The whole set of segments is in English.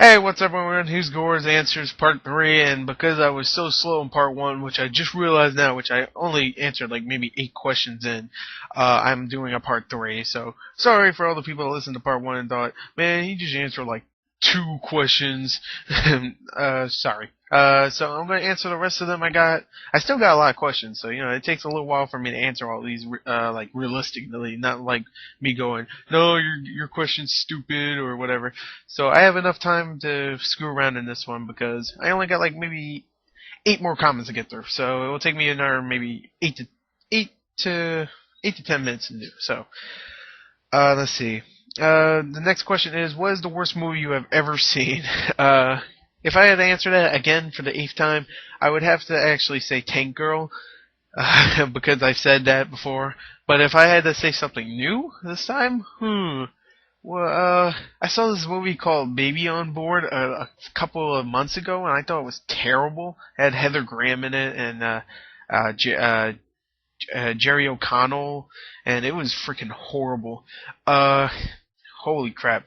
Hey, what's up, everyone? Who's Gore's Answers Part 3, and because I was so slow in Part 1, which I just realized now, which I only answered like maybe 8 questions in, I'm doing a Part 3, so sorry for all the people that listened to Part 1 and thought, man, he just answered like 2 questions. Sorry. So I'm going to answer the rest of them. I still got a lot of questions, so, it takes a little while for me to answer all these, like, realistically, not like me going, no, your question's stupid, or whatever. So I have enough time to screw around in this one because I only got like maybe 8 more comments to get through. So it will take me another maybe 8 to 10 minutes to do. So let's see. The next question is, what is the worst movie you have ever seen? If I had to answer that again for the 8th time, I would have to actually say Tank Girl. Because I've said that before. But if I had to say something new this time, well, I saw this movie called Baby on Board a couple of months ago, and I thought it was terrible. It had Heather Graham in it and Jerry O'Connell, and it was freaking horrible. Uh, Holy crap.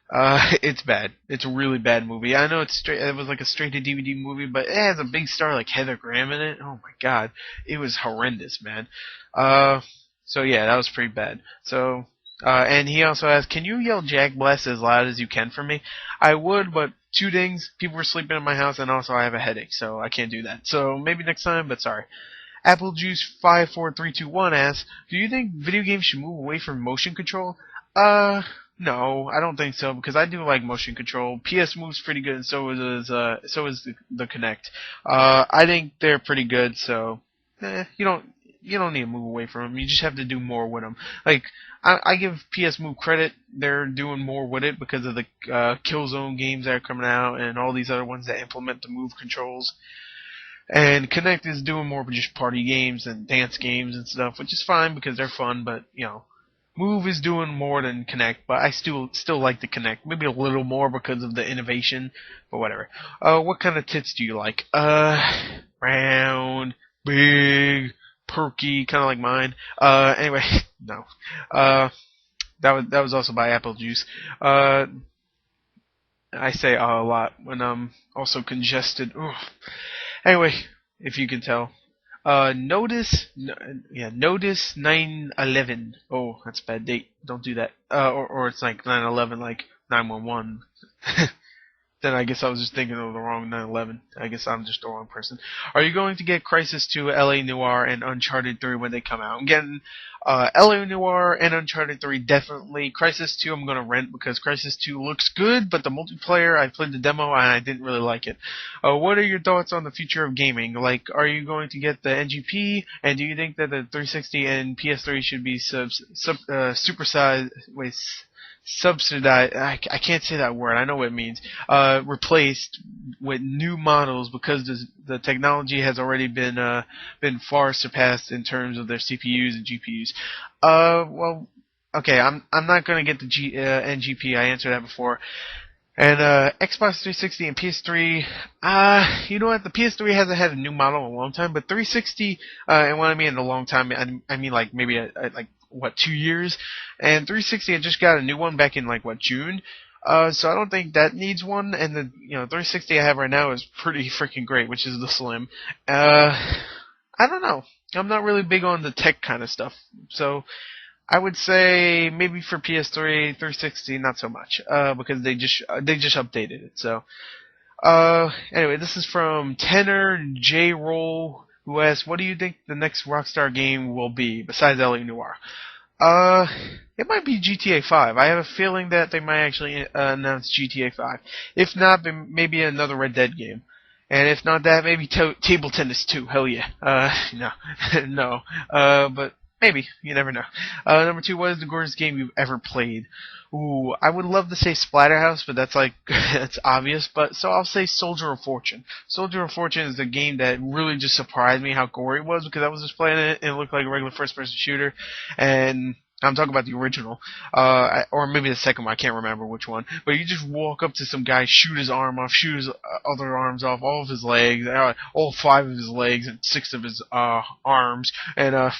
It's bad. It's a really bad movie. I know it was like a straight to DVD movie, but it has a big star like Heather Graham in it. Oh my god. It was horrendous, man. So yeah, that was pretty bad. So, and he also asked, can you yell Jack Blast as loud as you can for me? I would, but 2 things. People were sleeping in my house, and also I have a headache, so I can't do that. So maybe next time, but sorry. Applejuice54321 asks, do you think video games should move away from motion control? No, I don't think so because I do like motion control. PS moves pretty good, and so is the Kinect. I think they're pretty good, so you don't need to move away from them. You just have to do more with them. Like I give PS Move credit; they're doing more with it because of the Killzone games that are coming out and all these other ones that implement the move controls. And Kinect is doing more of just party games and dance games and stuff, which is fine because they're fun. But Move is doing more than Kinect, but I still like the Kinect. Maybe a little more because of the innovation, but whatever. What kind of tits do you like? Round, big, perky, kind of like mine. Anyway, no. That was also by Apple Juice. I say a lot when I'm also congested. Ugh. Anyway, if you can tell. Notice 9/11. Oh, that's a bad date. Don't do that. Or it's like 9/11, like 911. Then I guess I was just thinking of the wrong 9/11. I guess I'm just the wrong person. Are you going to get Crisis 2, LA Noire, and Uncharted 3 when they come out? I'm getting LA Noire and Uncharted 3 definitely. Crisis 2 I'm going to rent because Crisis 2 looks good, but the multiplayer, I played the demo and I didn't really like it. What are your thoughts on the future of gaming? Like, are you going to get the NGP, and do you think that the 360 and PS3 should be supersized? Wait, subsidized. I can't say that word. I know what it means. Replaced with new models because the technology has already been far surpassed in terms of their CPUs and GPUs. Well, okay. I'm not gonna get the NGP. I answered that before. And Xbox 360 and PS3, you know what? The PS3 hasn't had a new model in a long time, but 360, and when I mean in a long time, I mean like maybe like what 2 years, and 360 I just got a new one back in like what June. So I don't think that needs one, and the 360 I have right now is pretty freaking great, which is the Slim. I don't know. I'm not really big on the tech kind of stuff, so I would say maybe for PS3, 360, not so much, because they just updated it. So, anyway, this is from Tenor J Roll, who asks, "What do you think the next Rockstar game will be besides LA Noire?" It might be GTA 5. I have a feeling that they might actually announce GTA 5. If not, then maybe another Red Dead game. And if not that, maybe Table Tennis 2. Hell yeah. No. No. But maybe. You never know. Number 2, what is the greatest game you've ever played? Ooh, I would love to say Splatterhouse, but that's like, that's obvious. But so I'll say Soldier of Fortune. Soldier of Fortune is the game that really just surprised me how gory it was because I was just playing it and it looked like a regular first-person shooter. And I'm talking about the original, or maybe the second one. I can't remember which one. But you just walk up to some guy, shoot his arm off, shoot his other arms off, all of his legs, all 5 of his legs and 6 of his arms, and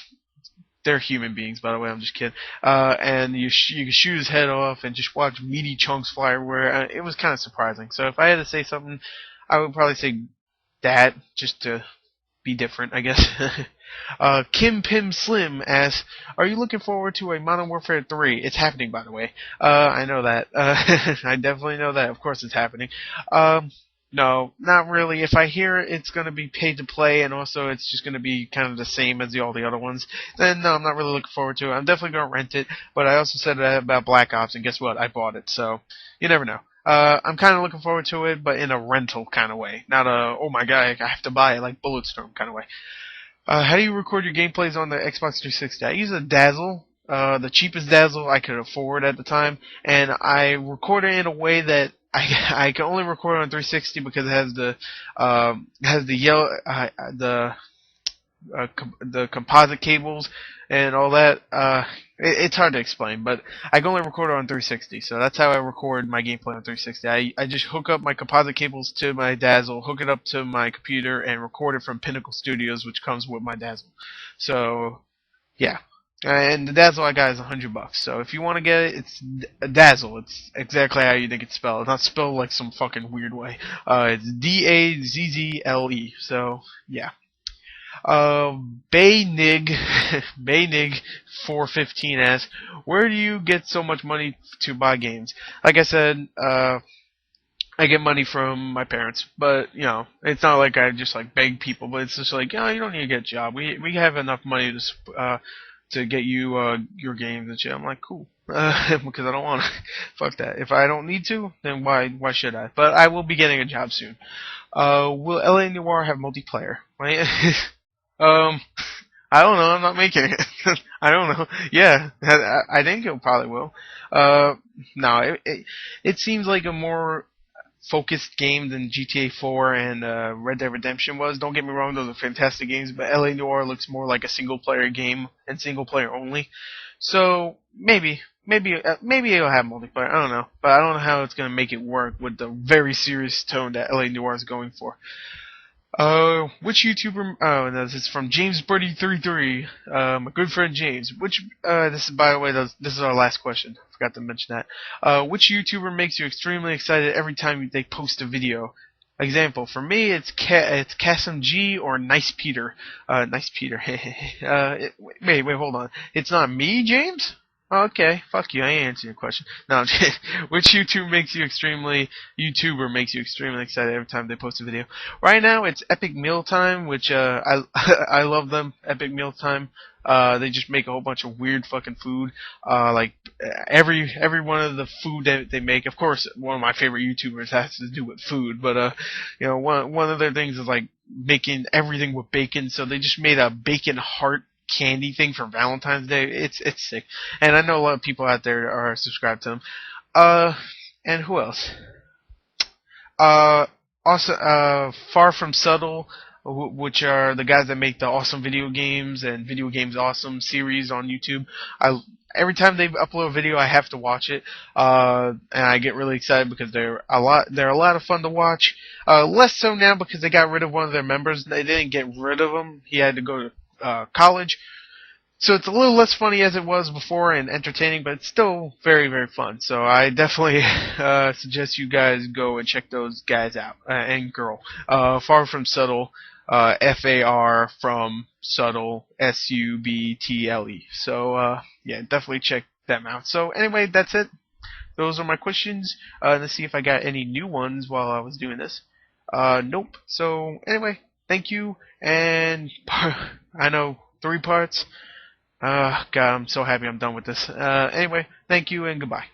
they're human beings, by the way. I'm just kidding. And you can shoot his head off and just watch meaty chunks fly everywhere. It was kind of surprising. So if I had to say something, I would probably say that, just to be different, I guess. Kim Pim Slim asks, "Are you looking forward to a Modern Warfare 3? It's happening, by the way. I know that. I definitely know that. Of course, it's happening. No, not really. If I hear it's going to be paid to play, and also it's just going to be kind of the same as all the other ones, then no, I'm not really looking forward to it. I'm definitely going to rent it. But I also said that about Black Ops, and guess what? I bought it. So you never know. I'm kind of looking forward to it, but in a rental kind of way, not a oh my god, I have to buy it like Bulletstorm kind of way. How do you record your gameplays on the Xbox 360? I use a Dazzle, the cheapest Dazzle I could afford at the time, and I record it in a way that I can only record on 360 because it has the yellow the composite cables and all that. It's hard to explain, but I can only record it on 360, so that's how I record my gameplay on 360. I just hook up my composite cables to my Dazzle, hook it up to my computer, and record it from Pinnacle Studios, which comes with my Dazzle. So, yeah. And the Dazzle I got is $100. So if you want to get it, it's Dazzle. It's exactly how you think it's spelled. It's not spelled like some fucking weird way. It's Dazzle. So, yeah. Baynig, Baynig415 asks, "Where do you get so much money to buy games?" Like I said, I get money from my parents, but you know, it's not like I just like beg people. But it's just like, oh, you don't need to get a job. We have enough money to get you your games and shit. I'm like, cool, because I don't want to. Fuck that. If I don't need to, then why should I? But I will be getting a job soon. Will LA Noire have multiplayer? Right? I don't know. I'm not making it. I don't know. Yeah, I think it probably will. No, it seems like a more focused game than GTA 4 and Red Dead Redemption was. Don't get me wrong; those are fantastic games. But LA Noire looks more like a single player game and single player only. So maybe it'll have multiplayer. I don't know, but I don't know how it's gonna make it work with the very serious tone that LA Noire is going for. Which YouTuber? Oh, no, this is from James Birdie 33. My good friend James. This is, by the way, this is our last question. I forgot to mention that. Which YouTuber makes you extremely excited every time they post a video? Example, for me, it's Kasim G or Nice Peter. Nice Peter. Wait, hold on. It's not me, James? Okay, fuck you. I ain't answering your question. No, which YouTuber makes you extremely excited every time they post a video? Right now, it's Epic Mealtime, which I I love them. Epic Mealtime. They just make a whole bunch of weird fucking food. Like every one of the food that they make. Of course, one of my favorite YouTubers has to do with food, but you know, one of their things is like making everything with bacon. So they just made a bacon heart candy thing for Valentine's Day. It's sick, and I know a lot of people out there are subscribed to them. And who else? Also, Far From Subtle, which are the guys that make the Awesome Video Games and Video Games Awesome series on YouTube. Every time they upload a video, I have to watch it, and I get really excited because they're a lot of fun to watch. Less so now because they got rid of one of their members. They didn't get rid of him; he had to go to college. So it's a little less funny as it was before and entertaining, but it's still very, very fun. So I definitely suggest you guys go and check those guys out, and girl. Far From Subtle, Far from Subtle, Subtle. So yeah, definitely check them out. So anyway, that's it. Those are my questions. Let's see if I got any new ones while I was doing this. Nope. So anyway, thank you, and I know 3 parts. God, I'm so happy I'm done with this. Anyway, thank you and goodbye.